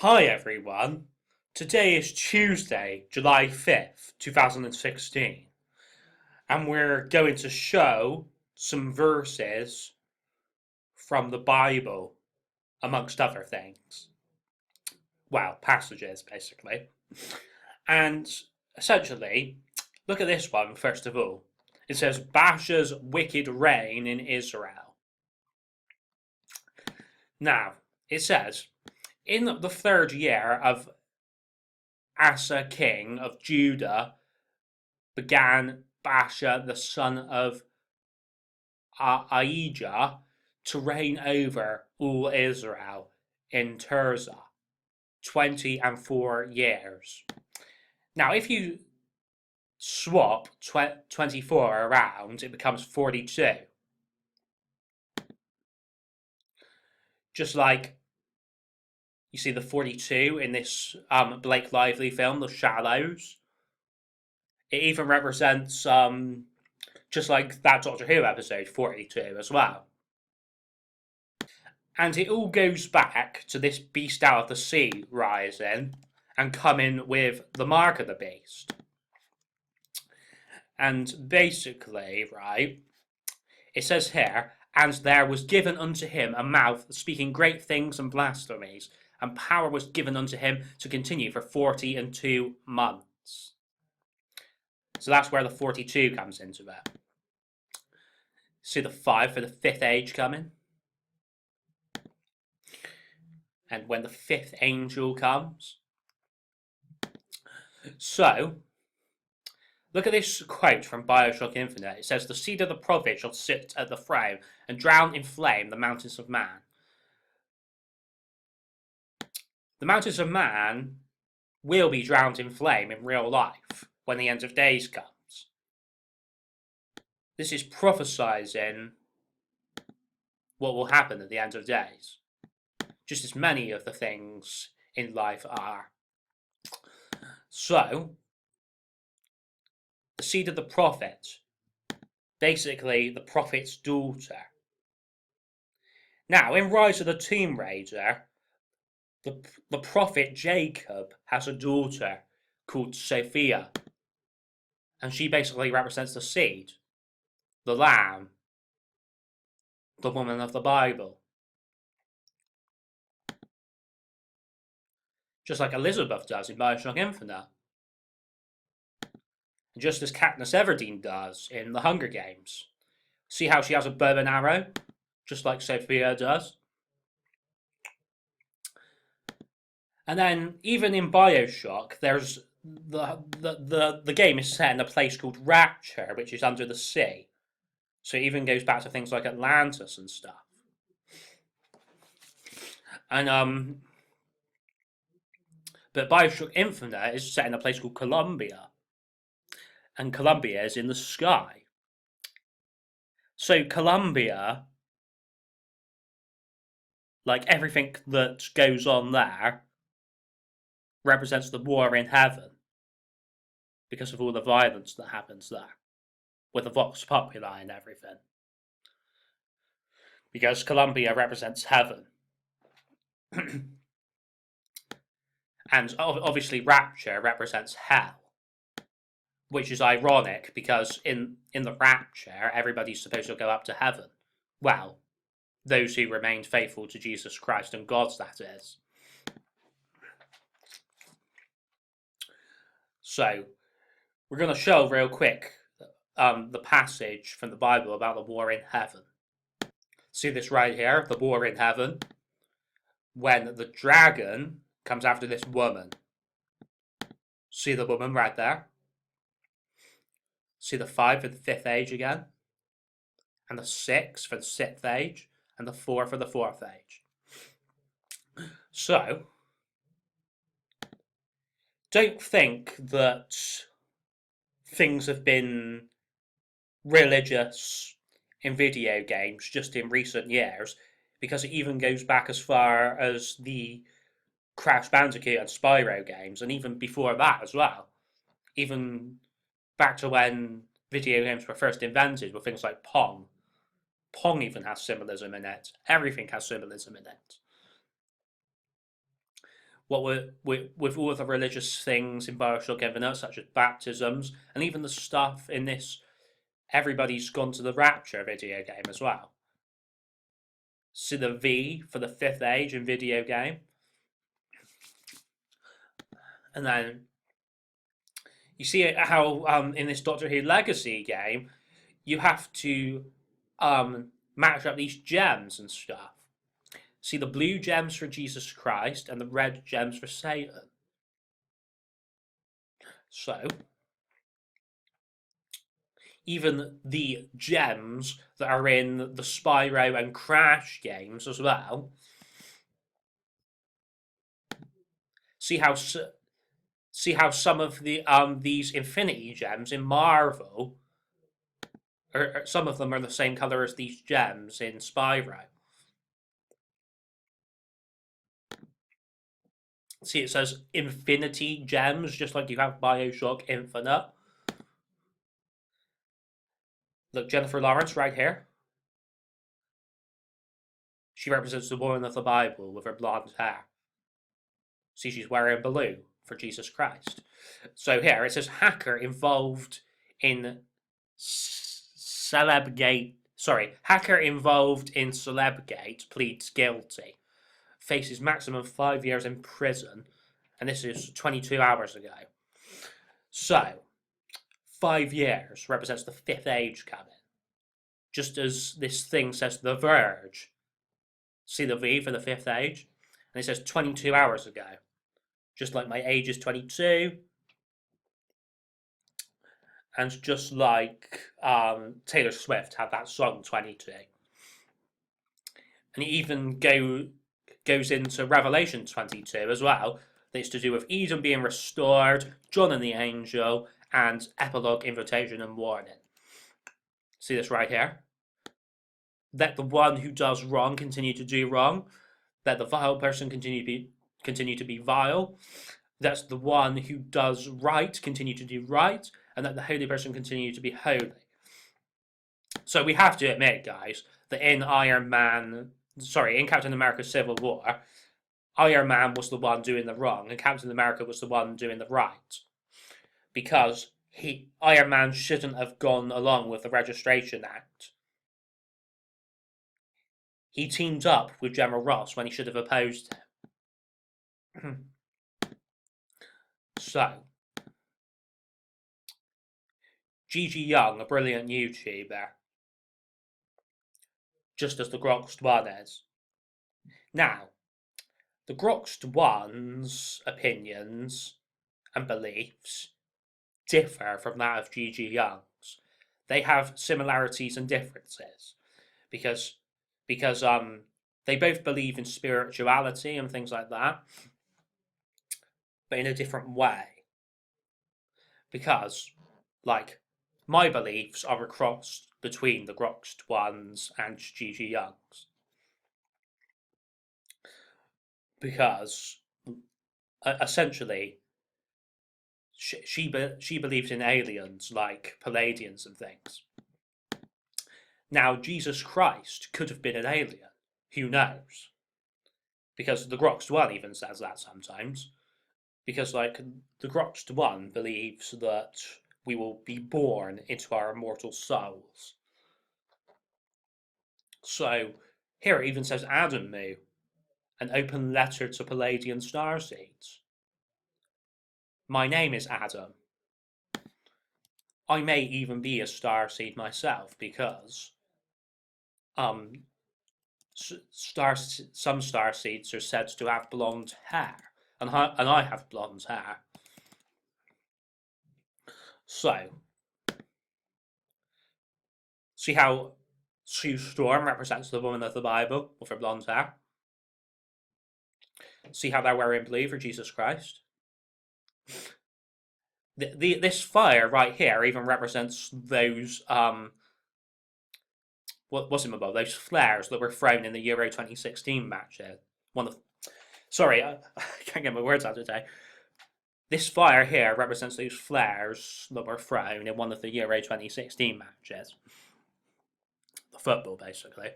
Hi everyone, today is Tuesday, July 5th, 2016, and we're going to show some verses from the Bible, amongst other things. Well, passages, basically. And essentially, look at this one first of all. It says, Baasha's wicked reign in Israel. Now, it says, in the third year of Asa king of Judah, began Baasha the son of Ahijah to reign over all Israel in Tirzah, 24 years. Now, if you swap 24 around, it becomes 42. Just like you see the 42 in this Blake Lively film, The Shallows. It even represents, just like that Doctor Who episode, 42 as well. And it all goes back to this beast out of the sea rising and coming with the mark of the beast. And basically, right, it says here, and there was given unto him a mouth speaking great things and blasphemies, and power was given unto him to continue for 42 months. So that's where the 42 comes into it. See the 5 for the 5th age coming? And when the 5th angel comes. So, look at this quote from Bioshock Infinite. It says, the seed of the prophet shall sit at the throne and drown in flame the mountains of man. The mountains of man will be drowned in flame in real life when the end of days comes. This is prophesizing what will happen at the end of days. Just as many of the things in life are. So, the seed of the prophet, basically the prophet's daughter. Now, in Rise of the Tomb Raider, the prophet Jacob has a daughter called Sophia, and she basically represents the seed, the lamb, the woman of the Bible. Just like Elizabeth does in Bioshock Infinite. Just as Katniss Everdeen does in The Hunger Games. See how she has a bow and arrow? Just like Sophia does. And then, even in Bioshock, there's the game is set in a place called Rapture, which is under the sea. So it even goes back to things like Atlantis and stuff. And but Bioshock Infinite is set in a place called Columbia. And Columbia is in the sky. So Columbia, like everything that goes on there, represents the war in heaven. Because of all the violence that happens there. With the Vox Populi and everything. Because Columbia represents heaven. And obviously Rapture represents hell. Which is ironic, because in the Rapture, everybody's supposed to go up to heaven. Well, those who remained faithful to Jesus Christ and God, that is. So, we're going to show real quick the passage from the Bible about the war in heaven. See this right here, the war in heaven, when the dragon comes after this woman. See the woman right there? See the 5 for the 5th age again? And the 6 for the 6th age? And the 4 for the 4th age. So, don't think that things have been religious in video games just in recent years, because it even goes back as far as the Crash Bandicoot and Spyro games, and even before that as well. Even back to when video games were first invented with things like Pong. Pong even has symbolism in it. Everything has symbolism in it. with all the religious things in Bioshock given us, such as baptisms, and even the stuff in this Everybody's Gone to the Rapture video game as well. See the V for the fifth age in video game. And then you see how in this Doctor Who Legacy game, you have to match up these gems and stuff. See the blue gems for Jesus Christ and the red gems for Satan. So, even the gems that are in the Spyro and Crash games as well. See how some of the these Infinity gems in Marvel, or some of them are the same color as these gems in Spyro. See, it says Infinity gems, just like you have Bioshock Infinite. Look, Jennifer Lawrence right here. She represents the woman of the Bible with her blonde hair. See, she's wearing blue for Jesus Christ. So here it says hacker involved in Celebgate. Sorry, hacker involved in Celebgate pleads guilty. Faces maximum 5 years in prison. And this is 22 hours ago. So, 5 years represents the fifth age coming. Just as this thing says The Verge. See the V for the fifth age? And it says 22 hours ago. Just like my age is 22. And just like Taylor Swift had that song 22. And it even goes into Revelation 22 as well. It's to do with Eden being restored, John and the angel, and epilogue, invitation, and warning. See this right here? Let the one who does wrong continue to do wrong. Let the vile person continue to be vile. Let the one who does right continue to do right. And let the holy person continue to be holy. So we have to admit, guys, that in Captain America Civil War, Iron Man was the one doing the wrong, and Captain America was the one doing the right. Because Iron Man shouldn't have gone along with the Registration Act. He teamed up with General Ross when he should have opposed him. So, Gigi Young, a brilliant YouTuber, just as the Groxed One is. Now, the Groxed One's opinions and beliefs differ from that of Gigi Young's. They have similarities and differences because they both believe in spirituality and things like that, but in a different way. Because, like, my beliefs are a cross between the Groxed One's and Gigi Young's. Because, essentially, she believes in aliens like Palladians and things. Now, Jesus Christ could have been an alien. Who knows? Because the Groxed One even says that sometimes. Because, like, the Groxed One believes that we will be born into our immortal souls. So, here it even says Adam Mu, an open letter to Palladian starseeds. My name is Adam. I may even be a starseed myself because some starseeds are said to have blonde hair, and I have blonde hair. So, see how Sue Storm represents the woman of the Bible with her blonde hair? See how they're wearing blue for Jesus Christ? This fire right here even represents those those flares that were thrown in the Euro 2016 match. Sorry, I can't get my words out today. This fire here represents those flares that were thrown in one of the Euro 2016 matches. The football, basically.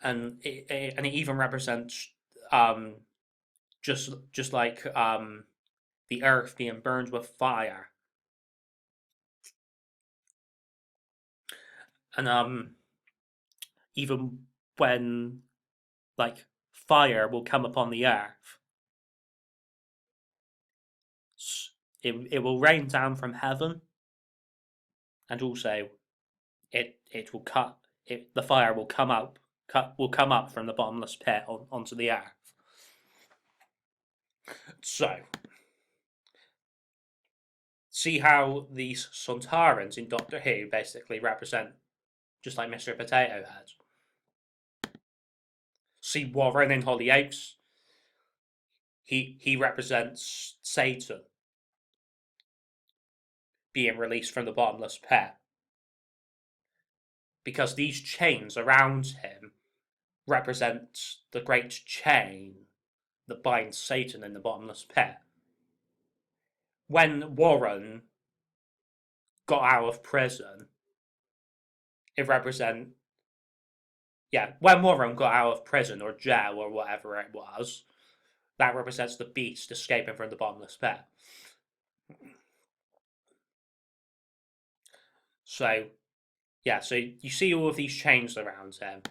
And it even represents just like the earth being burned with fire, and even when like fire will come upon the earth, it will rain down from heaven, and also it will the fire will come up from the bottomless pit onto the earth. So see how these Sontarans in Doctor Who basically represent just like Mr. Potato Head. See Warren in Hollyoaks. He represents Satan being released from the bottomless pit, because these chains around him represent the great chain that binds Satan in the bottomless pit. When Warren got out of prison, it represent when Warren got out of prison or jail or whatever it was, that represents the beast escaping from the bottomless pit. So so you see all of these chains around him,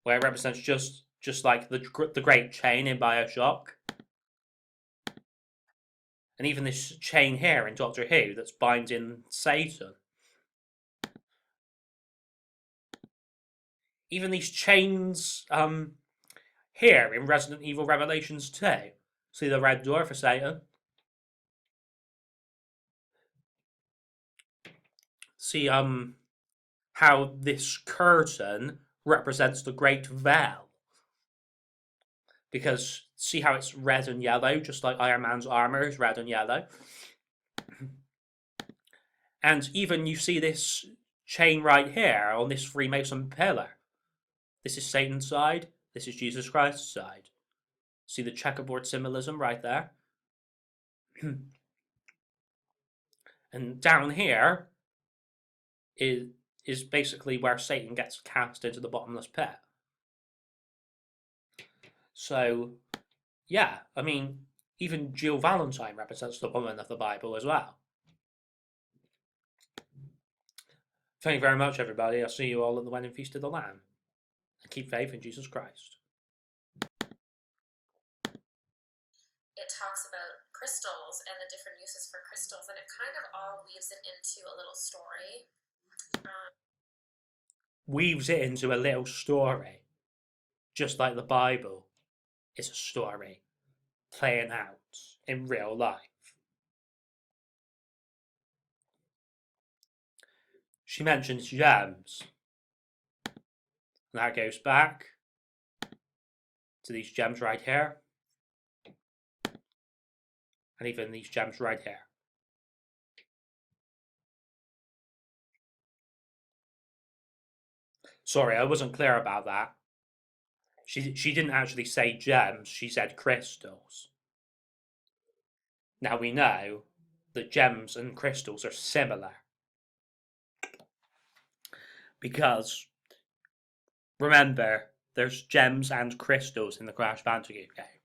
where it represents just like the great chain in BioShock, and even this chain here in Doctor Who that's binding Satan. Even these chains here in Resident Evil Revelations 2. See the red door for Satan? See how this curtain represents the Great Veil. Because see how it's red and yellow, just like Iron Man's armor is red and yellow. And even you see this chain right here on this Freemason pillar. This is Satan's side, this is Jesus Christ's side. See the checkerboard symbolism right there? And down here is basically where Satan gets cast into the bottomless pit. So, yeah, I mean, even Jill Valentine represents the woman of the Bible as well. Thank you very much, everybody. I'll see you all at the wedding feast of the Lamb. And keep faith in Jesus Christ. It talks about crystals and the different uses for crystals, and it kind of all weaves it into a little story. Weaves it into a little story, just like the Bible is a story playing out in real life. She mentions gems. And that goes back to these gems right here. And even these gems right here. Sorry, I wasn't clear about that. She didn't actually say gems, she said crystals. Now we know that gems and crystals are similar. Because, remember, there's gems and crystals in the Crash Bandicoot game.